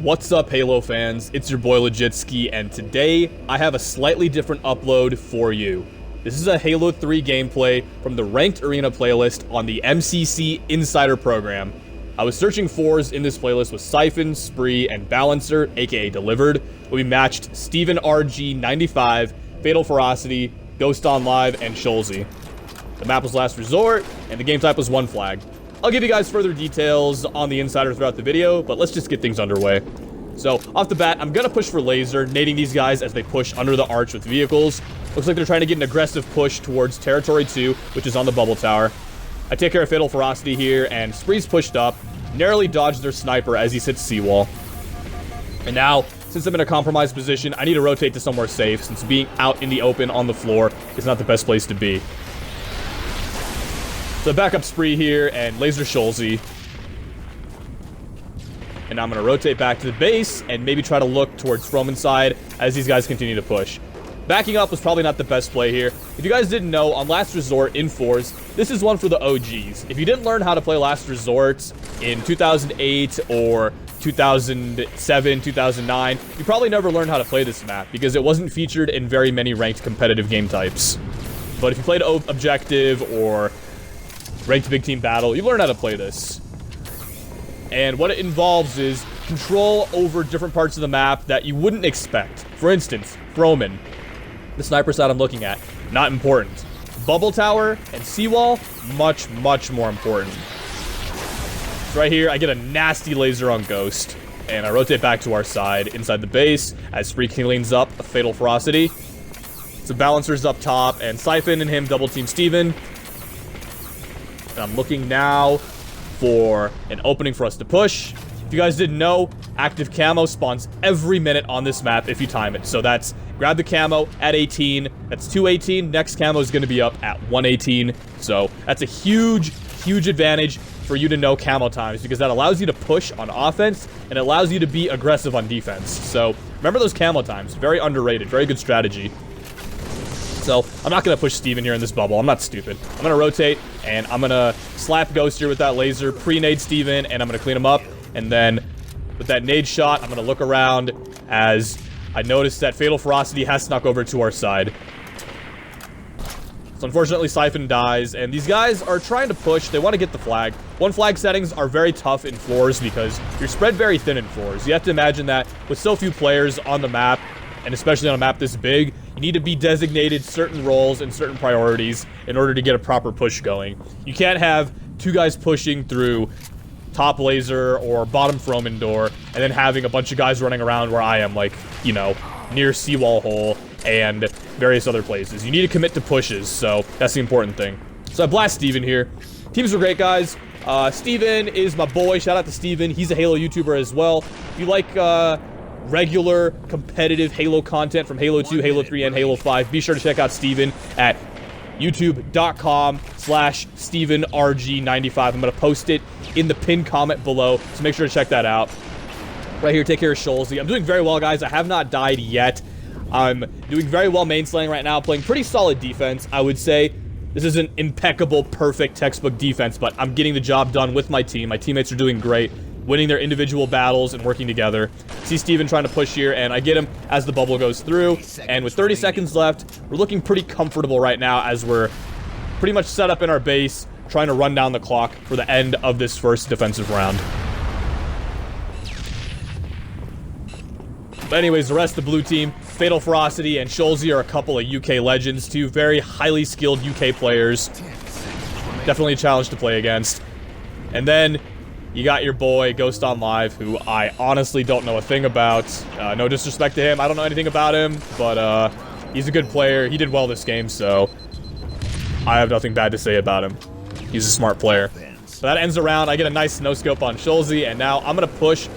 What's up, Halo fans? It's your boy Legitsky, and today I have a slightly different upload for you. This is a Halo 3 gameplay from the Ranked Arena playlist on the MCC Insider program. I was searching 4's in this playlist with sSyphoN, Spree, and Balancer, aka Delivered. We matched stephenrg95, Fatal Ferocity, Ghost on Live, and Scholezy. The map was Last Resort, and the game type was 1 flag. I'll give you guys further details on the Insider throughout the video, but let's just get things underway. So, off the bat, I'm gonna push for laser, nading these guys as they push under the arch with vehicles. Looks like they're trying to get an aggressive push towards Territory 2, which is on the bubble tower. I take care of Fatal Ferocity here, and Spree's pushed up, narrowly dodged their sniper as he sits seawall. And now, since I'm in a compromised position, I need to rotate to somewhere safe, since being out in the open on the floor is not the best place to be. So back up Spree here and laser Scholezy. And I'm going to rotate back to the base and maybe try to look towards Froman's side as these guys continue to push. Backing up was probably not the best play here. If you guys didn't know, on Last Resort in 4's, this is one for the OGs. If you didn't learn how to play Last Resort in 2008 or 2007, 2009, you probably never learned how to play this map because it wasn't featured in very many ranked competitive game types. But if you played Objective or Ranked Big Team Battle, you learn how to play this. And what it involves is control over different parts of the map that you wouldn't expect. For instance, Froman, the sniper side I'm looking at, not important. Bubble tower and seawall, much, much more important. So right here, I get a nasty laser on Ghost, and I rotate back to our side inside the base as Spree cleans up a Fatal Ferocity. So Balancer's up top, and sSyphoN and him double team Steven. And I'm looking now for an opening for us to push. If you guys didn't know, active camo spawns every minute on this map if you time it. So that's grab the camo at 18. That's 218. Next camo is going to be up at 118. So that's a huge, huge advantage for you to know camo times because that allows you to push on offense and it allows you to be aggressive on defense. So remember those camo times. Very underrated. Very good strategy. So, I'm not going to push Steven here in this bubble. I'm not stupid. I'm going to rotate, and I'm going to slap Ghost here with that laser, pre-nade Steven, and I'm going to clean him up. And then, with that nade shot, I'm going to look around as I notice that Fatal Ferocity has snuck over to our side. So, unfortunately, sSyphoN dies, and these guys are trying to push. They want to get the flag. 1 flag settings are very tough in 4's because you're spread very thin in 4's. You have to imagine that with so few players on the map, and especially on a map this big, you need to be designated certain roles and certain priorities in order to get a proper push going. You can't have 2 guys pushing through top laser or bottom Froman door and then having a bunch of guys running around where I am, like, you know, near seawall hole and various other places. You need to commit to pushes, so that's the important thing. So I blast Steven here. Teams were great, guys. Steven is my boy. Shout out to Steven. He's a Halo YouTuber as well. If you like, regular competitive Halo content from Halo 2, Halo 3, and Halo 5, be sure to check out Steven at youtube.com/stephenrg95. I'm going to post it in the pinned comment below, so make sure to check that out. Right here, take care of Scholezy. I'm doing very well, guys. I have not died yet. I'm doing very well main slaying right now, playing pretty solid defense, I would say. This is an impeccable, perfect textbook defense, but I'm getting the job done with my team. My teammates are doing great, winning their individual battles and working together. See Steven trying to push here, and I get him as the bubble goes through. And with 30 seconds left, we're looking pretty comfortable right now as we're pretty much set up in our base, trying to run down the clock for the end of this first defensive round. But anyways, the rest of the blue team, Fatal Ferocity and Scholezy are a couple of UK legends, 2 very highly skilled UK players. Definitely a challenge to play against. And then you got your boy, Ghost on Live, who I honestly don't know a thing about. No disrespect to him. I don't know anything about him, but he's a good player. He did well this game, so I have nothing bad to say about him. He's a smart player. So that ends the round. I get a nice no-scope on Scholezy, and now I'm going to push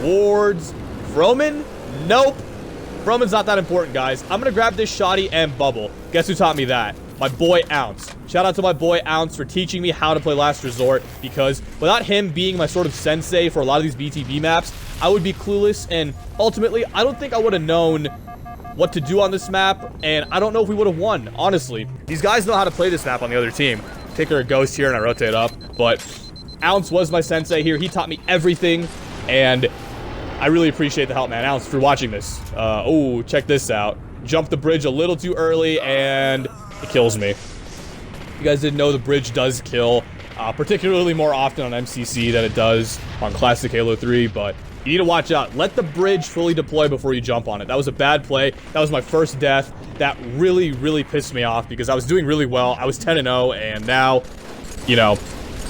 towards Froman. Nope. Froman's not that important, guys. I'm going to grab this shoddy and bubble. Guess who taught me that? My boy Ounce. Shout out to my boy Ounce for teaching me how to play Last Resort, because without him being my sort of sensei for a lot of these BTB maps, I would be clueless, and ultimately, I don't think I would have known what to do on this map, and I don't know if we would have won, honestly. These guys know how to play this map on the other team. Take care of Ghost here, and I rotate up, but Ounce was my sensei here. He taught me everything, and I really appreciate the help, man. Alex, for watching this. Oh, check this out. Jumped the bridge a little too early, and it kills me. You guys didn't know the bridge does kill, particularly more often on MCC than it does on Classic Halo 3, but you need to watch out. Let the bridge fully deploy before you jump on it. That was a bad play. That was my first death. That really, really pissed me off because I was doing really well. I was 10-0, and now, you know,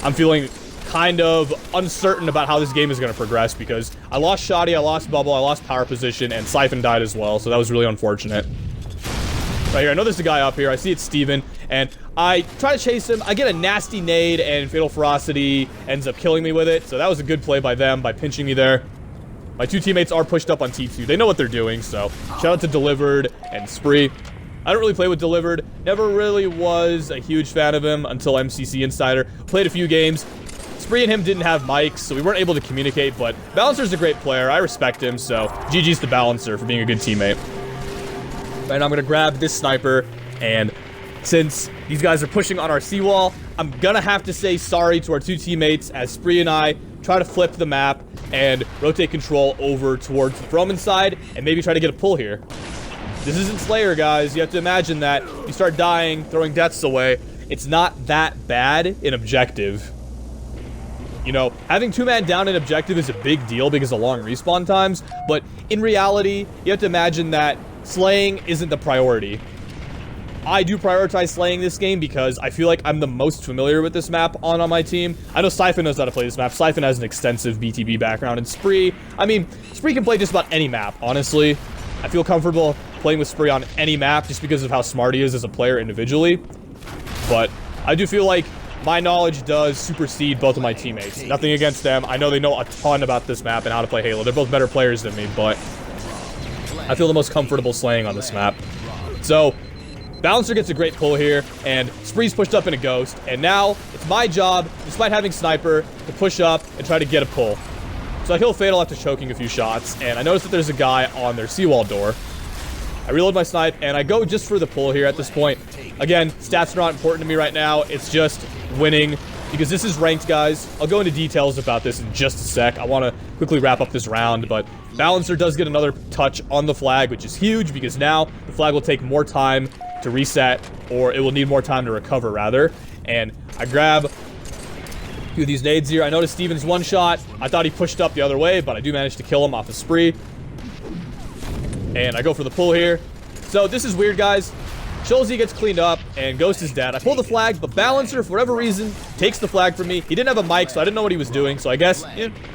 I'm feeling kind of uncertain about how this game is going to progress because I lost Shoddy, I lost Bubble, I lost power position, and sSyphoN died as well, so that was really unfortunate. Right here, I know there's a guy up here. I see it's Steven, and I try to chase him. I get a nasty nade, and Fatal Ferocity ends up killing me with it, so that was a good play by them by pinching me there. My two teammates are pushed up on T2. They know what they're doing, so shout out to Delivered and Spree. I don't really play with Delivered. Never really was a huge fan of him until MCC Insider. Played a few games. Spree and him didn't have mics, so we weren't able to communicate, but Balancer's a great player. I respect him, so GG's to Balancer for being a good teammate. And I'm going to grab this sniper, and since these guys are pushing on our seawall, I'm going to have to say sorry to our two teammates as Spree and I try to flip the map and rotate control over towards the Froman side and maybe try to get a pull here. This isn't Slayer, guys. You have to imagine that you start dying, throwing deaths away. It's not that bad in objective. You know, having two-man down in objective is a big deal because of long respawn times, but in reality, you have to imagine that slaying isn't the priority. I do prioritize slaying this game because I feel like I'm the most familiar with this map on my team. I know sSyphoN knows how to play this map. sSyphoN has an extensive BTB background, and Spree, I mean, Spree can play just about any map, honestly. I feel comfortable playing with Spree on any map just because of how smart he is as a player individually. But I do feel like my knowledge does supersede both of my teammates. Nothing against them. I know they know a ton about this map and how to play Halo. They're both better players than me, but I feel the most comfortable slaying on this map. So Balancer gets a great pull here, and Spree's pushed up in a ghost, and now it's my job, despite having Sniper, to push up and try to get a pull. So I kill Fatal after choking a few shots, and I notice that there's a guy on their seawall door. I reload my snipe, and I go just for the pull here at this point. Again, stats are not important to me right now. It's just winning, because this is ranked, guys. I'll go into details about this in just a sec. I want to quickly wrap up this round, but Balancer does get another touch on the flag, which is huge, because now the flag will take more time to reset, or it will need more time to recover, rather. And I grab a few of these nades here. I noticed Steven's one shot. I thought he pushed up the other way, but I do manage to kill him off a Spree. And I go for the pull here. So this is weird, guys. Scholezy gets cleaned up, and Ghost is dead. I pull the flag, but Balancer, for whatever reason, takes the flag from me. He didn't have a mic, so I didn't know what he was doing. So I guess,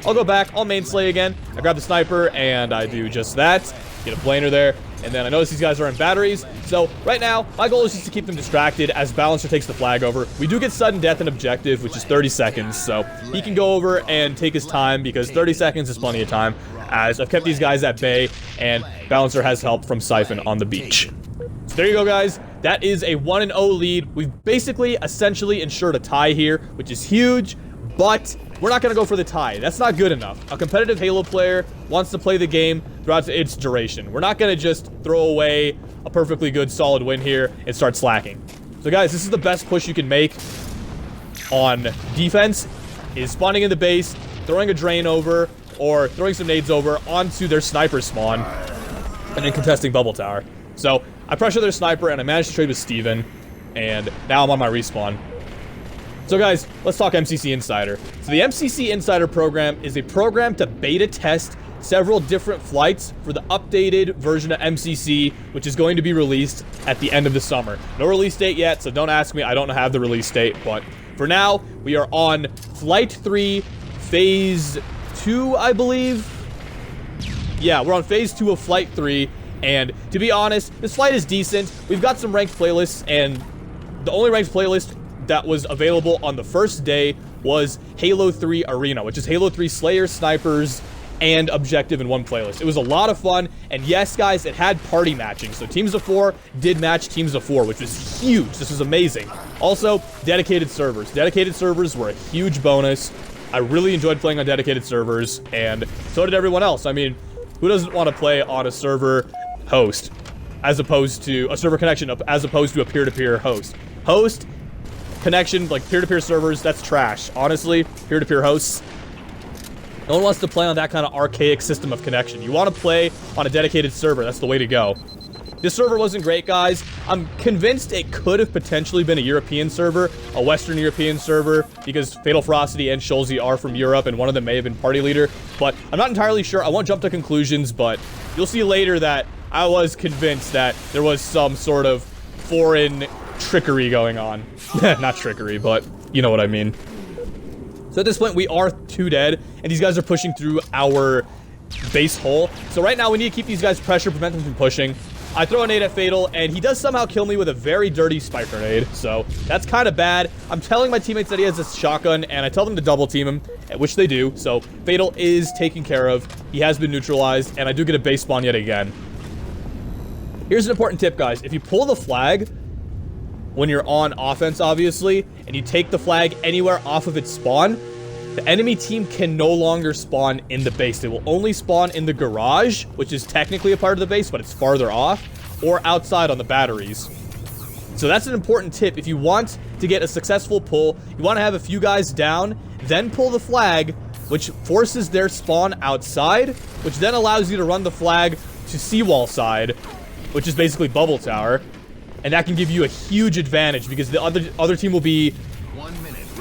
I'll go back. I'll main slay again. I grab the sniper, and I do just that. Get a planer there. And then I notice these guys are in batteries. So right now, my goal is just to keep them distracted as Balancer takes the flag over. We do get sudden death in objective, which is 30 seconds. So he can go over and take his time because 30 seconds is plenty of time, as I've kept these guys at bay, and Balancer has help from sSyphoN on the beach. So there you go, guys. That is a 1-0 lead. We've basically essentially ensured a tie here, which is huge, but we're not going to go for the tie. That's not good enough. A competitive Halo player wants to play the game throughout its duration. We're not going to just throw away a perfectly good, solid win here and start slacking. So, guys, this is the best push you can make on defense, is spawning in the base, throwing a drain over, or throwing some nades over onto their sniper spawn, and then contesting bubble tower. So I pressure their sniper, and I managed to trade with Steven, and now I'm on my respawn. So guys, let's talk MCC Insider. So the MCC Insider program is a program to beta test several different flights for the updated version of MCC, which is going to be released at the end of the summer. No release date yet, so don't ask me. I don't have the release date, but for now, we are on Flight 3, Phase 2, I believe. Yeah, we're on Phase 2 of Flight 3, and to be honest, this flight is decent. We've got some ranked playlists, and the only ranked playlist that was available on the first day was Halo 3 Arena, which is Halo 3 Slayer, Snipers, and Objective in one playlist. It was a lot of fun, and yes, guys, it had party matching, so teams of 4 did match teams of 4, which was huge. This was amazing. Also, dedicated servers. Dedicated servers were a huge bonus. I really enjoyed playing on dedicated servers, and so did everyone else. I mean, who doesn't want to play on a server host, as opposed to a server connection, as opposed to a peer-to-peer host? Host, connection, like peer-to-peer servers, that's trash. Honestly, peer-to-peer hosts, No one wants to play on that kind of archaic system of connection. You want to play on a dedicated server. That's the way to go. This server wasn't great, guys. I'm convinced it could have potentially been a European server, a Western European server, because Fatal Ferocity and Scholezy are from Europe, and one of them may have been party leader. But I'm not entirely sure. I won't jump to conclusions, but you'll see later that I was convinced that there was some sort of foreign trickery going on. Not trickery, but you know what I mean. So at this point, we are 2 dead, and these guys are pushing through our base hole. So right now, we need to keep these guys pressure, prevent them from pushing. I throw a nade at Fatal, and he does somehow kill me with a very dirty spike grenade, so that's kind of bad. I'm telling my teammates that he has this shotgun, and I tell them to double team him, which they do, so Fatal is taken care of. He has been neutralized, and I do get a base spawn yet again. Here's an important tip, guys. If you pull the flag when you're on offense, obviously, and you take the flag anywhere off of its spawn, the enemy team can no longer spawn in the base. They will only spawn in the garage, which is technically a part of the base, but it's farther off, or outside on the batteries. So that's an important tip. If you want to get a successful pull, you want to have a few guys down, then pull the flag, which forces their spawn outside, which then allows you to run the flag to seawall side, which is basically bubble tower. And that can give you a huge advantage because the other team will be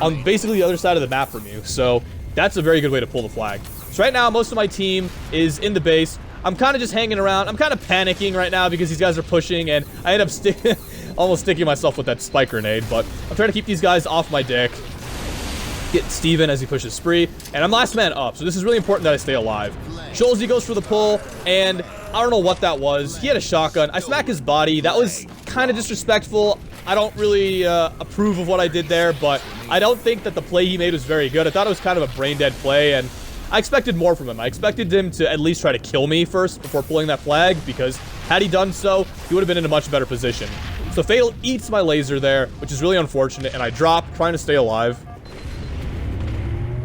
on basically the other side of the map from you. So that's a very good way to pull the flag. So right now, most of my team is in the base. I'm kind of just hanging around. I'm kind of panicking right now because these guys are pushing, and I end up almost sticking myself with that spike grenade. But I'm trying to keep these guys off my dick. Get Steven as he pushes Spree, and I'm last man up. So this is really important that I stay alive. Scholezy goes for the pull, and I don't know what that was. He had a shotgun. I smack his body. That was kind of disrespectful. I don't really approve of what I did there, but I don't think that the play he made was very good. I thought it was kind of a brain-dead play, and I expected more from him. I expected him to at least try to kill me first before pulling that flag, because had he done so, he would have been in a much better position. So Fatal eats my laser there, which is really unfortunate, and I drop, trying to stay alive.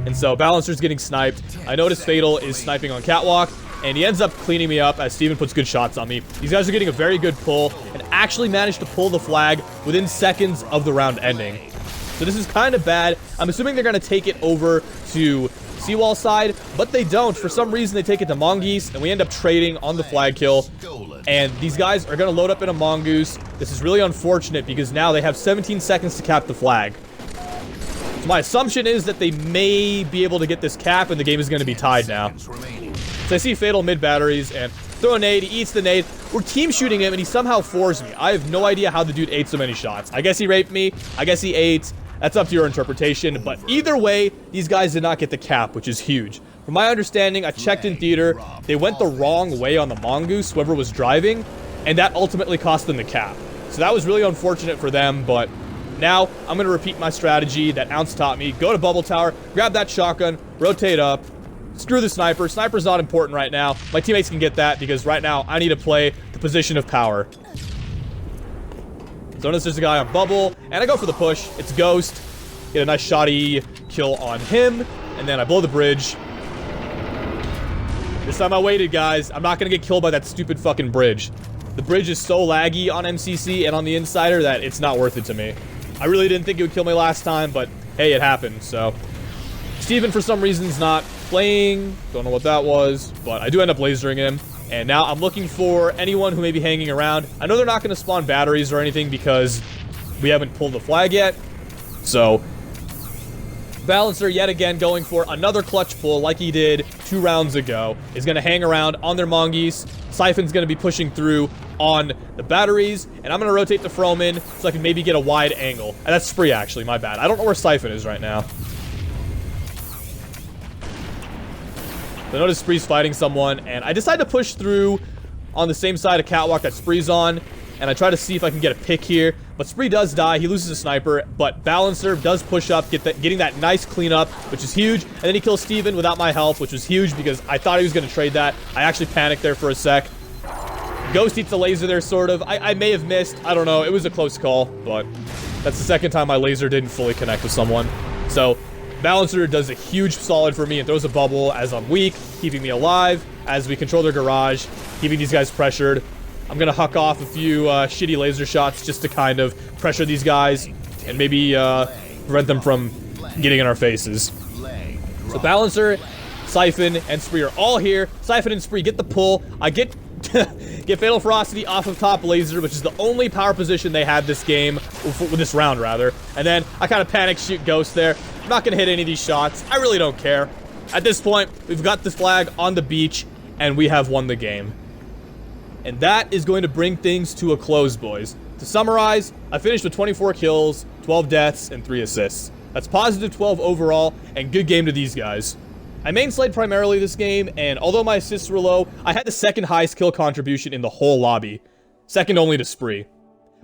And so Balancer's getting sniped. I notice Fatal is sniping on Catwalk, and he ends up cleaning me up as Steven puts good shots on me. These guys are getting a very good pull, and actually managed to pull the flag within seconds of the round ending. So this is kind of bad. I'm assuming they're going to take it over to Seawall side, but they don't. For some reason, they take it to Mongoose, and we end up trading on the flag kill. And these guys are going to load up in a Mongoose. This is really unfortunate because now they have 17 seconds to cap the flag. So my assumption is that they may be able to get this cap, and the game is going to be tied now. So I see Fatal mid batteries and throw a nade. He eats the nade. We're team shooting him, and he somehow 4's me. I have no idea how the dude ate so many shots. I guess he raped me. I guess he ate. That's up to your interpretation. But either way, these guys did not get the cap, which is huge. From my understanding, I checked in theater. They went the wrong way on the Mongoose, whoever was driving, and that ultimately cost them the cap. So that was really unfortunate for them, but now I'm going to repeat my strategy that Ounce taught me. Go to Bubble Tower, grab that shotgun, rotate up. Screw the sniper. Sniper's not important right now. My teammates can get that because right now I need to play the position of power. So notice there's a guy on Bubble, and I go for the push. It's Ghost. Get a nice shoddy kill on him, and then I blow the bridge. This time I waited, guys. I'm not going to get killed by that stupid fucking bridge. The bridge is so laggy on MCC and on the Insider that it's not worth it to me. I really didn't think it would kill me last time, but hey, it happened, so. Steven, for some reason, is not playing. Don't know what that was, but I do end up lasering him. And now I'm looking for anyone who may be hanging around. I know they're not going to spawn batteries or anything because we haven't pulled the flag yet. So, Balancer, yet again, going for another clutch pull like he did 2 rounds ago. Is going to hang around on their Mongoose. sSyphoN's going to be pushing through on the batteries. And I'm going to rotate the Froman so I can maybe get a wide angle. And that's Spree, actually. My bad. I don't know where sSyphoN is right now. So I notice Spree's fighting someone, and I decide to push through on the same side of Catwalk that Spree's on, and I try to see if I can get a pick here, but Spree does die. He loses a sniper, but Balancer does push up, getting that nice cleanup, which is huge, and then he kills Steven without my help, which was huge because I thought he was going to trade that. I actually panicked there for a sec. Ghost eats the laser there, sort of. I may have missed. I don't know. It was a close call, but that's the second time my laser didn't fully connect with someone. So Balancer does a huge solid for me and throws a bubble as I'm weak, keeping me alive as we control their garage, keeping these guys pressured. I'm going to huck off a few shitty laser shots just to kind of pressure these guys and maybe prevent them from getting in our faces. So Balancer sSyphoN, and Spree are all here. sSyphoN and Spree get the pull. I get get Fatal Ferocity off of top laser, which is the only power position they had this game, with this round rather. And then I kind of panic shoot Ghost there. I'm not gonna hit any of these shots. I really don't care. At this point, we've got this flag on the beach, and we have won the game. And that is going to bring things to a close, boys. To summarize, I finished with 24 kills, 12 deaths, and 3 assists. That's positive 12 overall, and good game to these guys. I main slayed primarily this game, and although my assists were low, I had the second highest kill contribution in the whole lobby. Second only to Spree.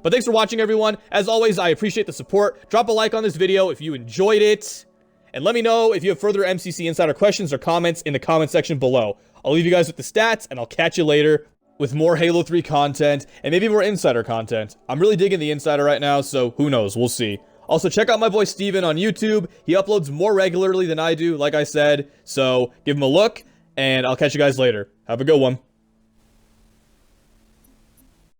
But thanks for watching, everyone. As always, I appreciate the support. Drop a like on this video if you enjoyed it. And let me know if you have further MCC Insider questions or comments in the comment section below. I'll leave you guys with the stats, and I'll catch you later with more Halo 3 content, and maybe more Insider content. I'm really digging the Insider right now, so who knows, we'll see. Also, check out my boy Steven on YouTube. He uploads more regularly than I do, like I said, so give him a look, and I'll catch you guys later. Have a good one.